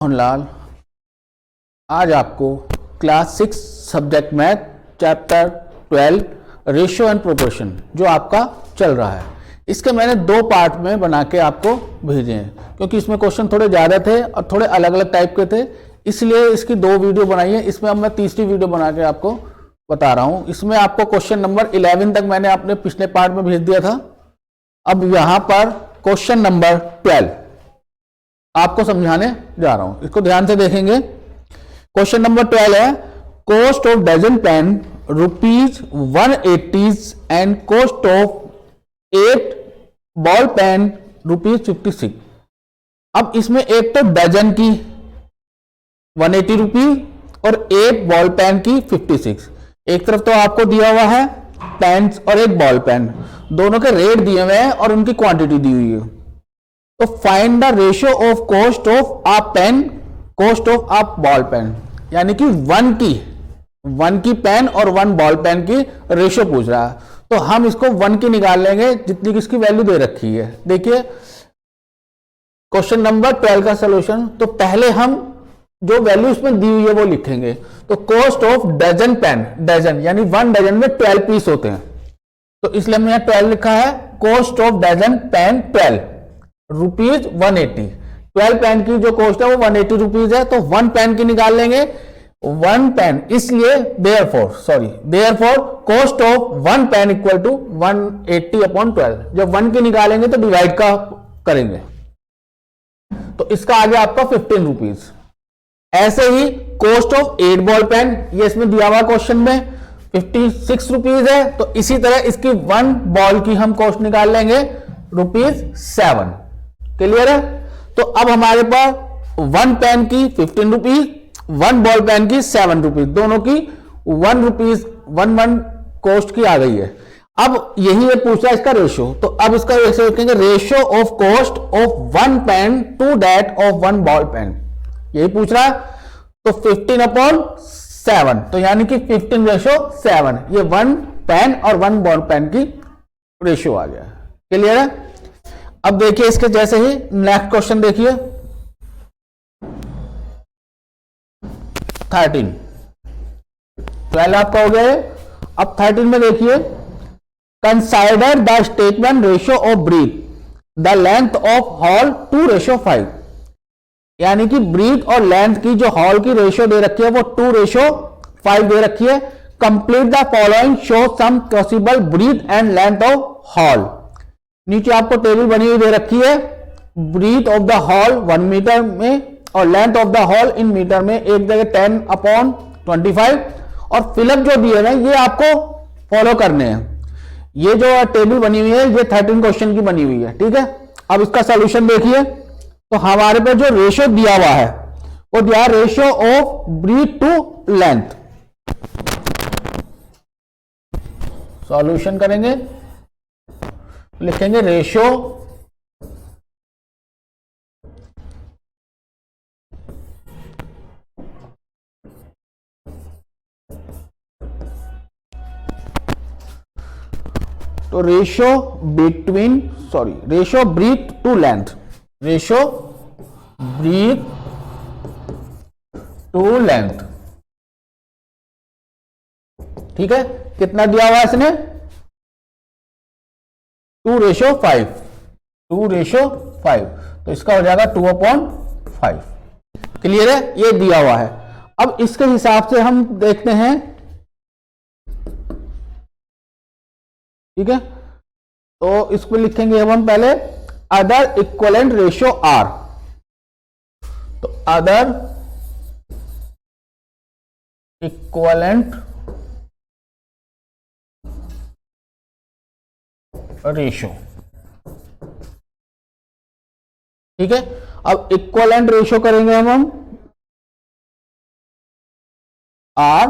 मोहनलाल आज आपको class 6 subject math chapter 12 ratio and proportion जो आपका चल रहा है, इसके मैंने दो पार्ट में बना के आपको भेजे हैं, क्योंकि इसमें क्वेश्चन थोड़े ज़्यादा थे और थोड़े अलग अलग टाइप के थे, इसलिए इसकी दो वीडियो बनाई है। इसमें अब मैं तीसरी वीडियो बना के आपको बता रहा हूँ। इसमें आपको क्वेश्चन नंबर 11 तक मैंने अपने पिछले पार्ट में भेज दिया था। अब यहाँ पर क्वेश्चन नंबर 12 आपको समझाने जा रहा हूं, इसको ध्यान से देखेंगे। क्वेश्चन नंबर 12 है cost of dozen pen ₹180 and cost of 8 ball pen ₹56। अब इसमें एक तो डजन की 180 रुपीज और 8 बॉल पेन की 56। एक तरफ तो आपको दिया हुआ है पेन्स और एक बॉल पेन, दोनों के रेट दिए हुए हैं और उनकी क्वांटिटी दी हुई है। तो find the ratio of cost of a pen cost of a ball pen, यानी कि वन की पेन और 1 बॉल पेन की रेशियो पूछ रहा है। तो हम इसको 1 की निकाल लेंगे जितनी किसकी वैल्यू दे रखी है। देखिए क्वेश्चन नंबर 12 का सॉल्यूशन। तो पहले हम जो वैल्यू इसमें दी हुई है वो लिखेंगे। तो cost of dozen pen, dozen यानी 1 डजन में 12 पीस होते हैं, तो इसलिए हमने यहां 12 लिखा है। Cost of dozen pen 12 rupees 180। 12 pen की जो कॉस्ट है वो 180 रुपीज है, तो 1 पेन की निकाल लेंगे 1 पेन, इसलिए therefore cost of 1 pen equal to 180/12। जब 1 की निकालेंगे तो डिवाइड का करेंगे, तो इसका आ गया आपका 15 रुपीज। ऐसे ही कॉस्ट ऑफ 8 बॉल पेन, ये इसमें दिया हुआ क्वेश्चन में 56 रुपीज है, तो इसी तरह इसकी 1 बॉल की हम कॉस्ट निकाल लेंगे ₹7। क्लियर है। तो अब हमारे पास 1 पेन की 15 रुपीज, 1 बॉल पेन की 7 रुपीज, दोनों की 1 रुपीज 1 कॉस्ट की आ गई है। अब यही ये पूछ रहा है इसका रेशियो, तो अब इसका रेशियो लिखेंगे ratio of cost of 1 pen to that of 1 ball pen, यही पूछ रहा है। तो 15/7, तो यानी कि 15/7, ये 1 पेन और 1 बॉल पेन की रेशियो आ गया। क्लियर है। अब देखिए इसके जैसे ही नेक्स्ट क्वेश्चन देखिए 13। 12 आपका हो गया है। अब 13 में देखिए consider the statement ratio of breathe the length of hall 2:5, यानी कि ब्रीथ और लेंथ की जो हॉल की रेशियो दे रखी है वो 2:5 दे रखी है। Complete the following, show some possible breadth and length of hall. नीचे आपको टेबल बनी हुई दे रखी है, breadth of the hall 1 metre में और length of the hall in metre में, एक जगह 10/25, और फिलअप जो दिए हैं ये आपको फॉलो करने हैं। ये जो टेबल बनी हुई है ये 13 क्वेश्चन की बनी हुई है, ठीक है। अब इसका सॉल्यूशन देखिए, तो हमारे पे जो रेशियो दिया हुआ है वो दिया ratio of breadth to length. Solution करेंगे, लिखेंगे रेशियो तो ratio breadth to length, ratio breadth to length, ठीक है। कितना दिया हुआ है इसने 2:5, 2:5, तो इसका हो जाएगा 2/5। क्लियर है, ये दिया हुआ है। अब इसके हिसाब से हम देखते हैं, ठीक है। तो इसको लिखेंगे हम पहले अदर इक्विवेलेंट रेशियो आर। तो अदर इक्विवेलेंट रेशियो, ठीक है। अब इक्विवेलेंट रेशियो करेंगे हम आर।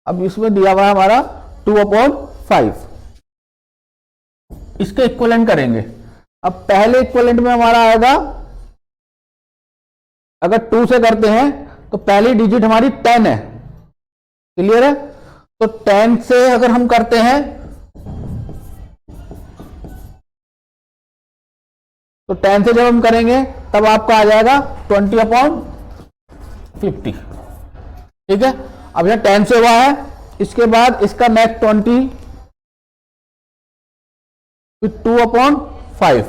अब इसमें दिया हुआ है हमारा 2/5, इसके इक्विवेलेंट करेंगे। अब पहले इक्विवेलेंट में हमारा आएगा, अगर 2 से करते हैं तो पहली डिजिट हमारी 10 है। क्लियर है। तो 10 से अगर हम करते हैं तो 10 से जब हम करेंगे तब आपका आ जाएगा 20/50। ठीक है, अब यह 10 से हुआ है, इसके बाद इसका नेक्स्ट 20, फिर 2/5,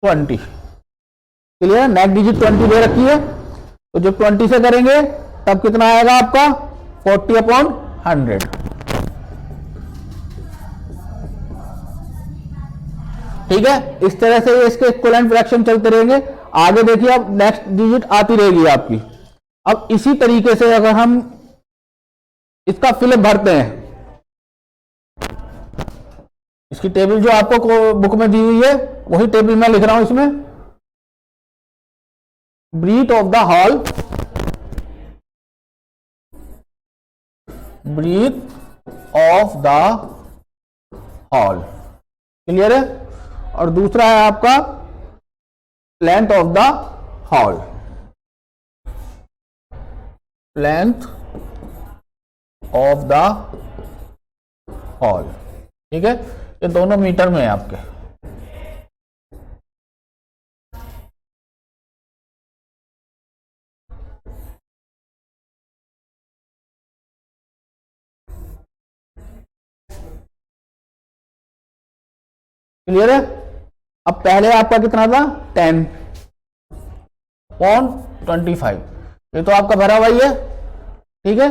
20। क्लियर, नेक्स्ट डिजिट 20 दे रखी है, तो जब 20 से करेंगे तब कितना आएगा आपका 40/100। ठीक है, इस तरह से इसके इक्विवेलेंट फ्रैक्शन चलते रहेंगे। आगे देखिए, अब नेक्स्ट डिजिट आती रहेगी आपकी। अब इसी तरीके से अगर हम इसका फिलिप भरते हैं, इसकी टेबल जो आपको बुक में दी हुई है वही टेबल मैं लिख रहा हूं इसमें। Breadth of the hall, breadth of the hall, clear है। और दूसरा है आपका length of the hall, length of the hall. ठीक है, ये दोनों मीटर में है आपके। क्लियर है। अब पहले आपका कितना था 10/25, ये तो आपका भरा हुआ ही है। ठीक है,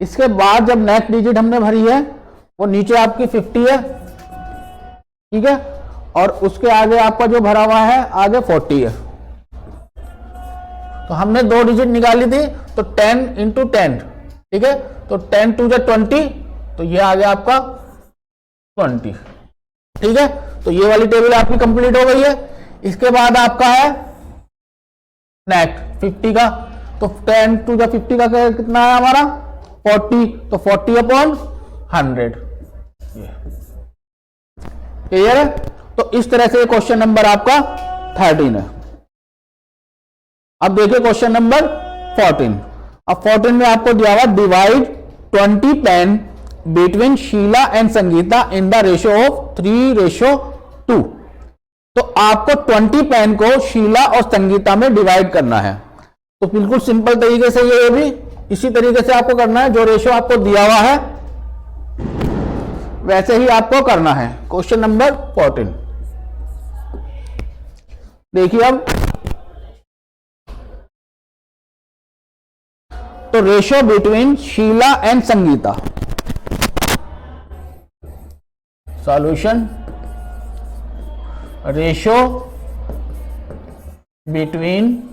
इसके बाद जब नेक्स्ट डिजिट हमने भरी है वो नीचे आपकी 50 है। ठीक है, और उसके आगे आपका जो भरा हुआ है आगे 40 है। तो हमने दो डिजिट निकाली थी, तो 10 × 10। ठीक है, तो 10 2 × 20, तो ये आ गया आपका 20। ठीक है, तो ये वाली टेबल आपकी कंप्लीट हो गई है। इसके बाद आपका है नेक्स्ट 50 का, तो 10 2 × 50 का कितना है हमारा 40, तो 40/100। क्लियर है। तो इस तरह से क्वेश्चन नंबर आपका 13 है। अब देखिए क्वेश्चन नंबर 14। अब 14 में आपको दिया हुआ divide 20 pen between Sheela and Sangeeta in the ratio of 3:2। तो आपको 20 पेन को शीला और संगीता में डिवाइड करना है। तो बिल्कुल सिंपल तरीके से ये भी इसी तरीके से आपको करना है, जो रेशियो आपको दिया हुआ है वैसे ही आपको करना है। क्वेश्चन नंबर 14 देखिए। अब तो ratio between Sheela and Sangeeta, solution ratio between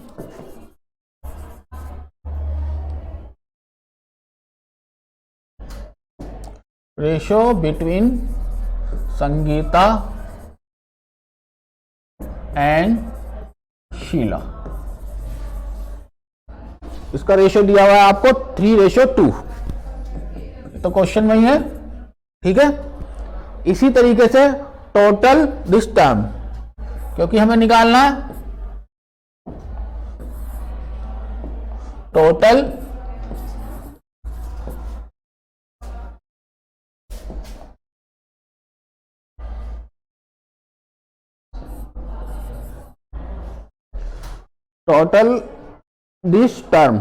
Sangeeta and Sheela. इसका रेशियो दिया हुआ है आपको 3:2। तो क्वेश्चन में ही है। ठीक है, इसी तरीके से टोटल दिस टर्म, क्योंकि हमें निकालना है टोटल दिस टर्म।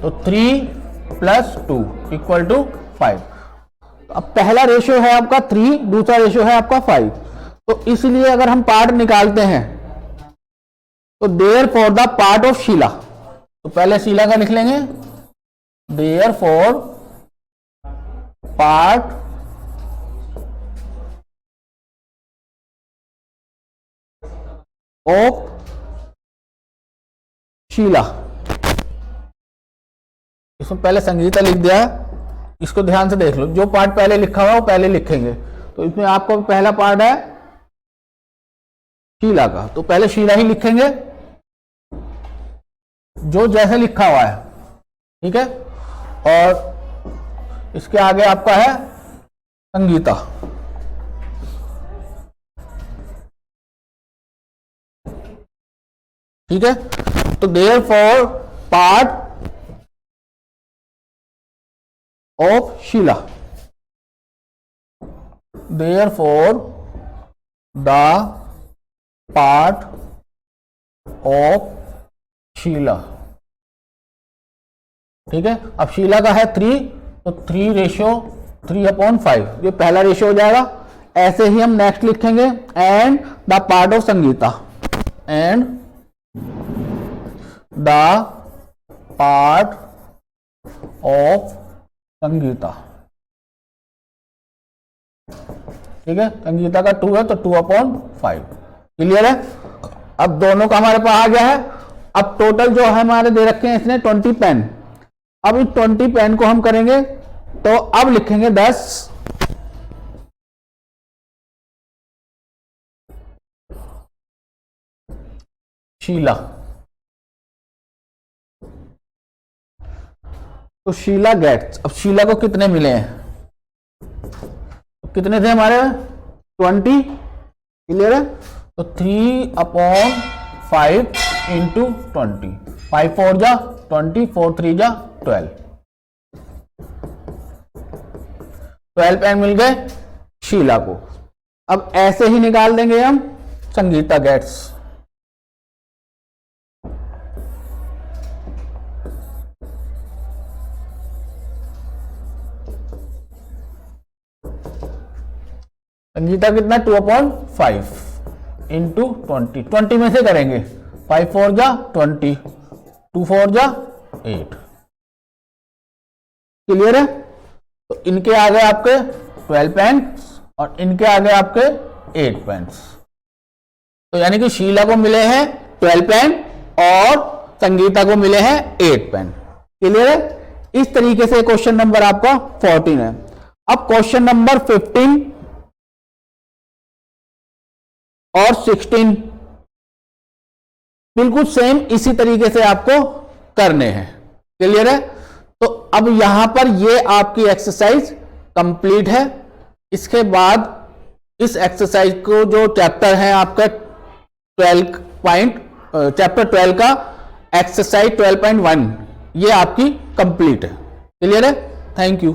तो 3 + 2 = 5। अब पहला रेशियो है आपका 3, दूसरा रेशियो है आपका 5। तो इसलिए अगर हम पार्ट निकालते हैं तो therefore the part of Sheela, तो पहले शीला का लिख लेंगे, therefore part of Sheela. इसमें पहले संगीता लिख दिया, इसको ध्यान से देख लो, जो पार्ट पहले लिखा हुआ वो पहले लिखेंगे। तो इसमें आपको पहला पार्ट है शीला का, तो पहले शीला ही लिखेंगे जो जैसे लिखा हुआ है। ठीक है, और इसके आगे आपका है संगीता। ठीक है, तो therefore part of Sheela, therefore the part of Sheela. ठीक है, अब शीला का है 3, तो 3:3/5, ये पहला रेशियो हो जाएगा। ऐसे ही हम नेक्स्ट लिखेंगे, and the part of Sangeeta, and the part of Sangeeta. ठीक है, संगीता का 2 है तो 2/5। क्लियर है। अब दोनों का हमारे पास आ गया है। अब टोटल जो है हमारे दे रखे हैं इसने 20 पेन। अब इस 20 पेन को हम करेंगे, तो अब लिखेंगे 10 शीला। तो शीला गेट्स, अब शीला को कितने मिले हैं, कितने थे हमारे 20। क्लियर है, तो 3/5 इंटू 20, 5 4 जा 20, 4 3 जा 12, 12 पेन मिल गए शीला को। अब ऐसे ही निकाल देंगे हम संगीता गेट्स। संगीता कितना 2/5 इंटू 20, 20 में से करेंगे, 5 4 जा 20, 2 4 जा 8। क्लियर है। तो इनके आगे आपके 12 पेन्स और इनके आगे आपके 8 पेन्स। तो यानी कि शीला को मिले हैं 12 पेन और संगीता को मिले हैं 8 पेन। क्लियर है। इस तरीके से क्वेश्चन नंबर आपका 14 है। अब क्वेश्चन नंबर 15 और 16 बिल्कुल सेम इसी तरीके से आपको करने हैं। क्लियर है। तो अब यहां पर ये आपकी एक्सरसाइज कंप्लीट है। इसके बाद इस एक्सरसाइज को जो चैप्टर है आपका चैप्टर 12 का एक्सरसाइज 12.1 ये आपकी कंप्लीट है। क्लियर है। Thank you.